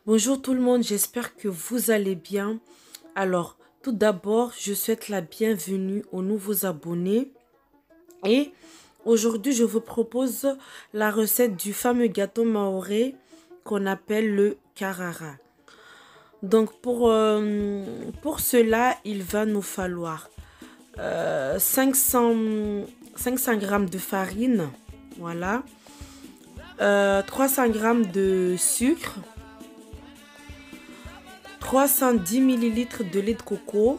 Bonjour tout le monde, j'espère que vous allez bien. Alors, tout d'abord, je souhaite la bienvenue aux nouveaux abonnés. Et aujourd'hui, je vous propose la recette du fameux gâteau maoré qu'on appelle le carrara. Donc, pour cela, il va nous falloir 500 grammes de farine, voilà, 300 grammes de sucre, 310 millilitres de lait de coco,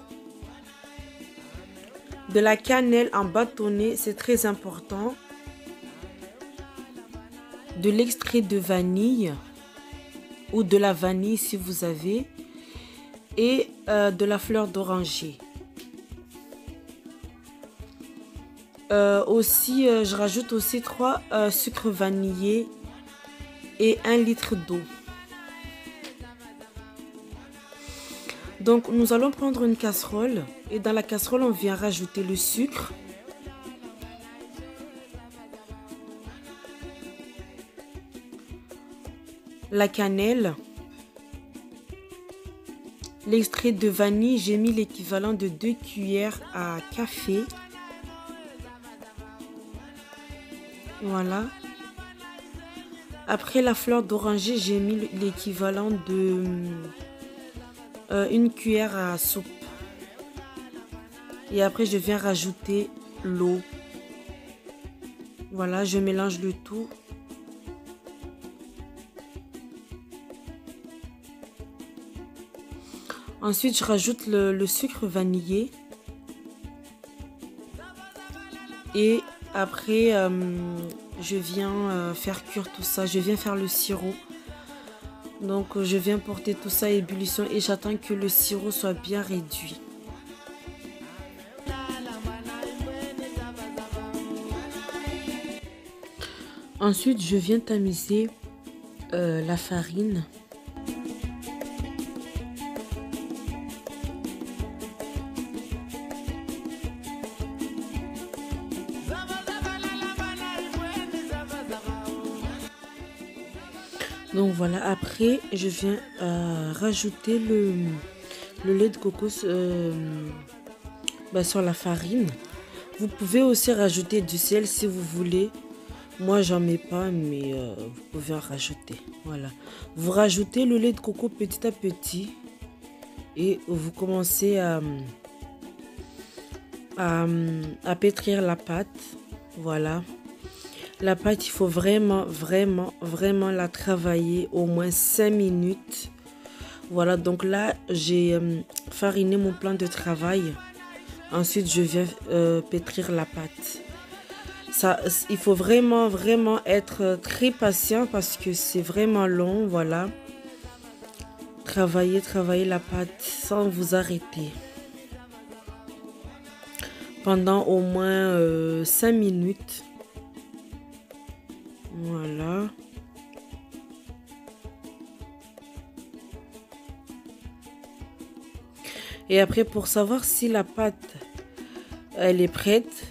de la cannelle en bâtonnet, c'est très important, de l'extrait de vanille ou de la vanille si vous avez, et de la fleur d'oranger. Je rajoute aussi 3 sucres vanillés et 1 litre d'eau. Donc nous allons prendre une casserole et dans la casserole on vient rajouter le sucre, la cannelle, l'extrait de vanille, j'ai mis l'équivalent de 2 cuillères à café. Voilà. Après la fleur d'oranger, j'ai mis l'équivalent de 1 cuillère à soupe. Et après, je viens rajouter l'eau. Voilà, je mélange le tout. Ensuite, je rajoute le sucre vanillé. Et après, je viens faire cuire tout ça. Je viens faire le sirop. Donc, je viens porter tout ça à ébullition et j'attends que le sirop soit bien réduit. Ensuite, je viens tamiser la farine. Donc voilà, après je viens rajouter le lait de coco sur la farine. Vous pouvez aussi rajouter du sel si vous voulez. Moi j'en mets pas, mais vous pouvez en rajouter. Voilà. Vous rajoutez le lait de coco petit à petit et vous commencez à pétrir la pâte. Voilà. La pâte, il faut vraiment la travailler au moins 5 minutes. Voilà, donc là, j'ai fariné mon plan de travail. Ensuite, je viens pétrir la pâte. Ça, il faut vraiment être très patient parce que c'est vraiment long. Voilà. Travailler la pâte sans vous arrêter. Pendant au moins 5 minutes. Voilà. Et après, pour savoir si la pâte elle est prête,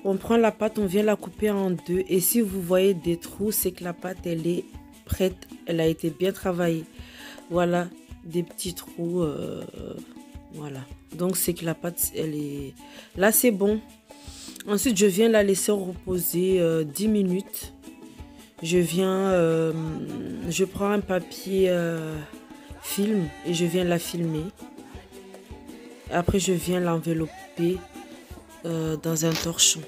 on prend la pâte, on vient la couper en deux. Et si vous voyez des trous, c'est que la pâte elle est prête, elle a été bien travaillée. Voilà, des petits trous. Voilà. Donc c'est que la pâte elle est là, c'est bon. Ensuite, je viens la laisser reposer 10 minutes. Je prends un papier film et je viens la filmer. Après, je viens l'envelopper dans un torchon.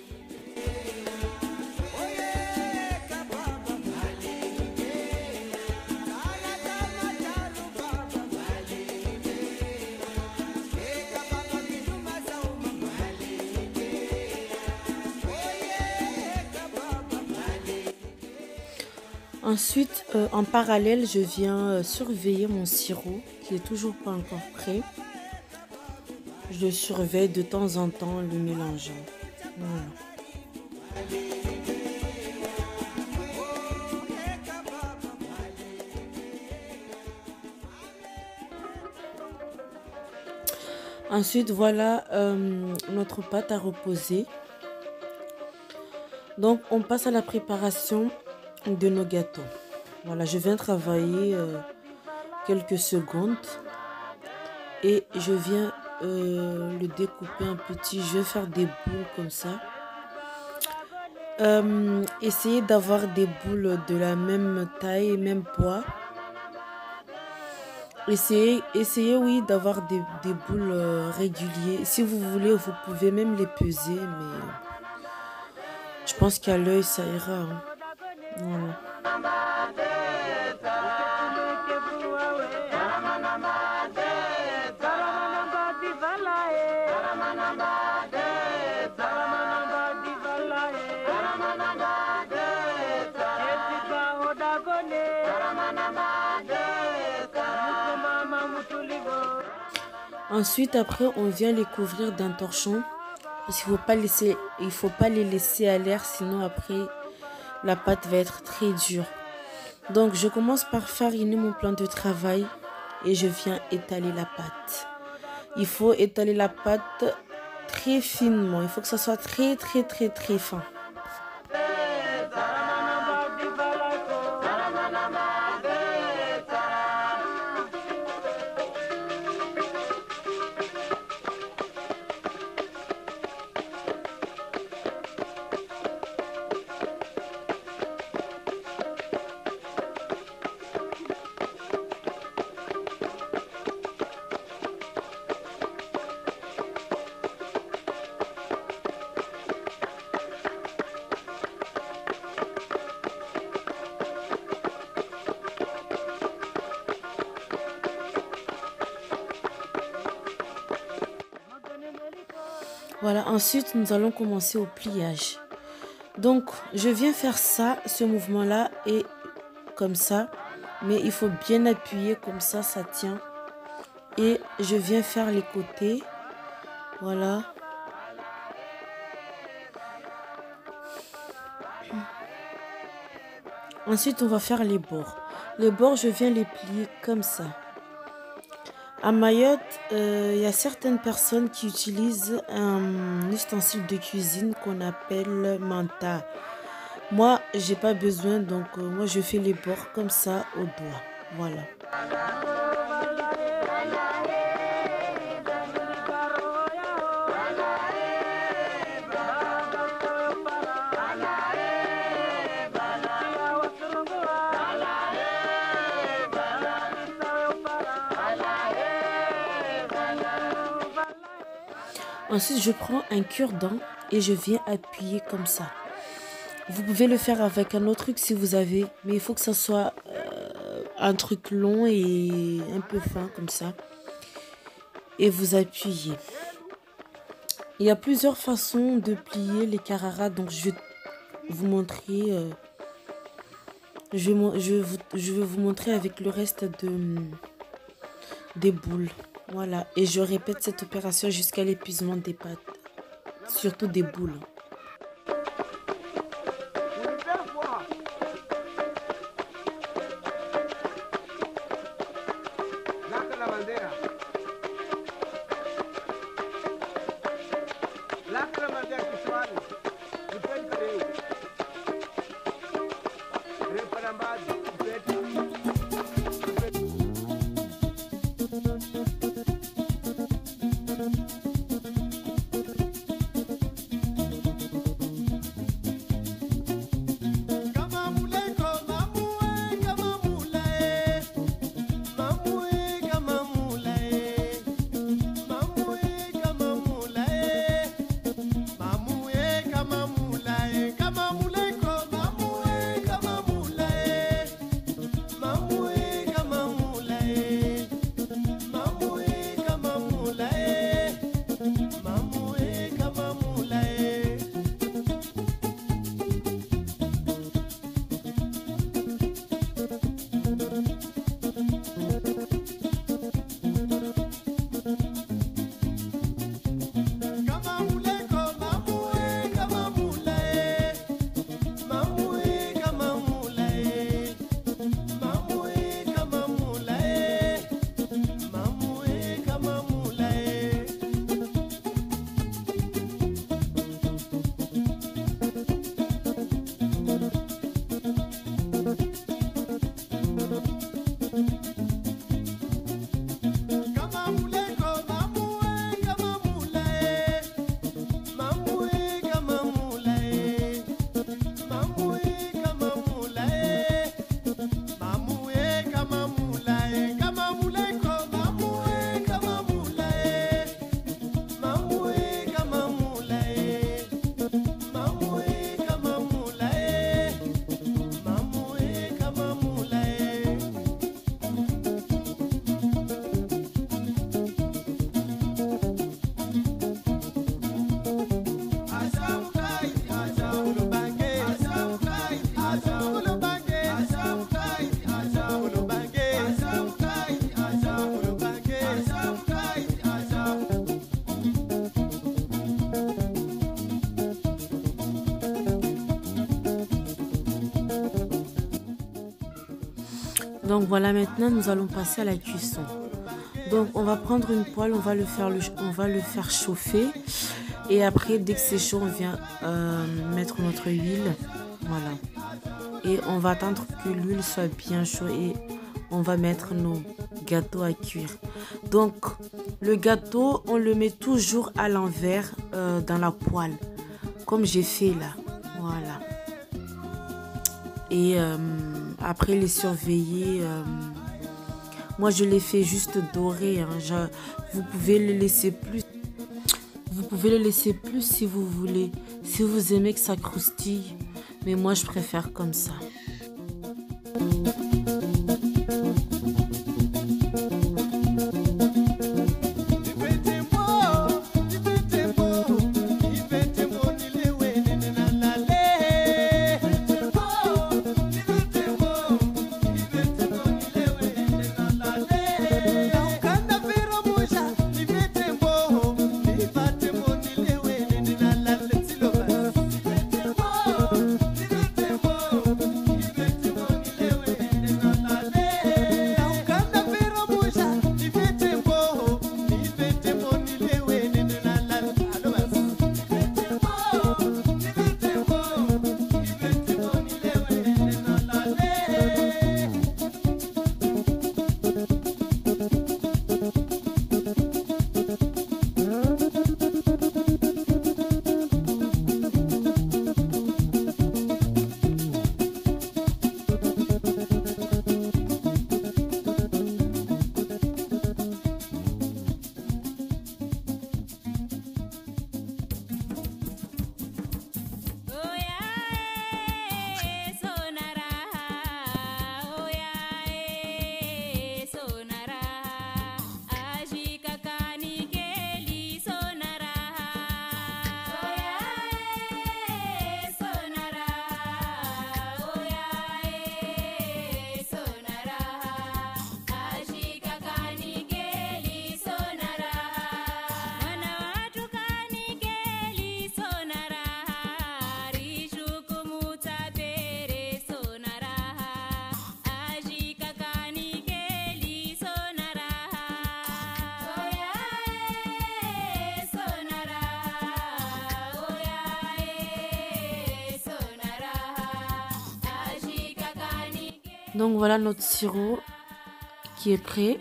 Ensuite, en parallèle, je viens surveiller mon sirop qui est toujours pas encore prêt. Je le surveille de temps en temps, le mélangeant. Voilà. Ensuite, voilà notre pâte à reposer. Donc, on passe à la préparation de nos gâteaux. Voilà, je viens travailler quelques secondes. Et je viens le découper en petits. Je vais faire des boules comme ça. Essayez d'avoir des boules de la même taille, même poids. Essayez oui, d'avoir des boules réguliers. Si vous voulez, vous pouvez même les peser, mais je pense qu'à l'œil, ça ira. Hein. Voilà. Ensuite, après, on vient les couvrir d'un torchon. Parce qu'il faut pas les laisser à l'air, sinon après, la pâte va être très dure. Donc, je commence par fariner mon plan de travail et je viens étaler la pâte. Il faut étaler la pâte très finement. Il faut que ça soit très, très, très, très fin. Voilà, ensuite nous allons commencer au pliage. Donc je viens faire ça, ce mouvement-là et comme ça. Mais il faut bien appuyer comme ça tient. Et je viens faire les côtés. Voilà. Ensuite on va faire les bords. Les bords, je viens les plier comme ça. À Mayotte, il y a certaines personnes qui utilisent un ustensile de cuisine qu'on appelle manta. Moi, j'ai pas besoin, donc moi je fais les bords comme ça au doigt. Voilà. Ensuite, je prends un cure-dent et je viens appuyer comme ça. Vous pouvez le faire avec un autre truc si vous avez, mais il faut que ça soit un truc long et un peu fin comme ça. Et vous appuyez. Il y a plusieurs façons de plier les cararas, donc je vais vous montrer. Je vais vous montrer avec le reste des boules. Voilà, et je répète cette opération jusqu'à l'épuisement des pâtes, surtout des boules. Donc voilà, maintenant nous allons passer à la cuisson. Donc on va prendre une poêle, on va le faire chauffer. Et après, dès que c'est chaud, on vient mettre notre huile. Voilà. Et on va attendre que l'huile soit bien chaude et on va mettre nos gâteaux à cuire. Donc le gâteau, on le met toujours à l'envers dans la poêle. Comme j'ai fait là. Voilà. Et après les surveiller. Moi je les fais juste dorer. Hein. Vous pouvez le laisser plus. Vous pouvez le laisser plus si vous voulez. Si vous aimez que ça croustille. Mais moi je préfère comme ça. Donc voilà notre sirop qui est prêt.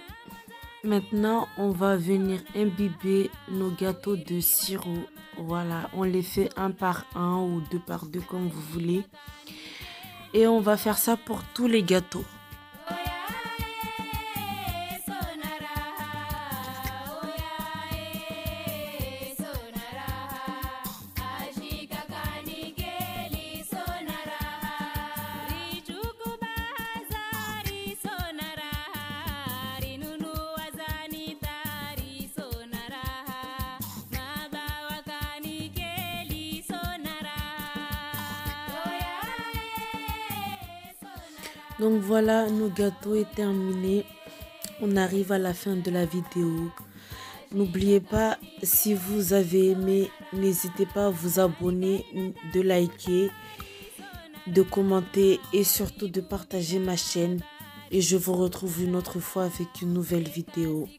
Maintenant, on va venir imbiber nos gâteaux de sirop. Voilà, on les fait un par un ou deux par deux comme vous voulez. Et on va faire ça pour tous les gâteaux. Donc voilà, nos gâteaux est terminé. On arrive à la fin de la vidéo. N'oubliez pas, si vous avez aimé, n'hésitez pas à vous abonner, de liker, de commenter et surtout de partager ma chaîne. Et je vous retrouve une autre fois avec une nouvelle vidéo.